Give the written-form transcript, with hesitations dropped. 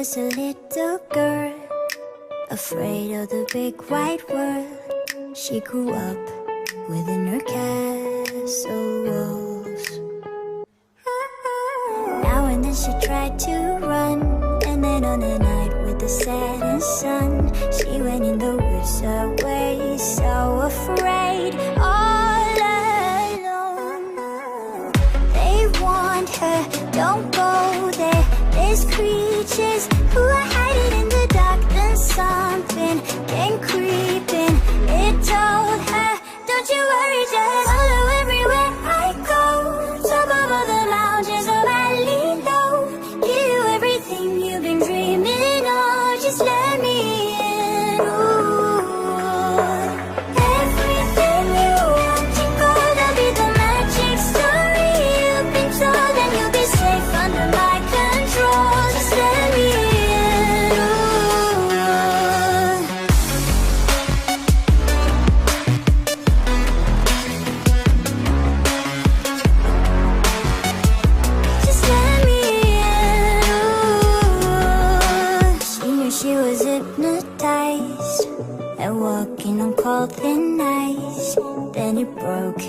was a little girl, afraid of the big wide world. She grew up within her castle walls. Now and then she tried to run, and then on a night with the setting sun, she went in the woods away, so afraid, all alone. They warned her, don't go there, there's creatures who are hiding in the dark. Then something came creeping, it told her, don't you worry, just follow everywhere I go. Top of all the mountains, a valley low, give you everything you've been dreaming of. Just let me in. Ooh. Everything you want to go, that'll be the magic story you've been told, and you'll be safe under my control. Just let me in. Ooh. Just let me in. Ooh. She knew she was hypnotized and walking on cold thin ice. Then it broke.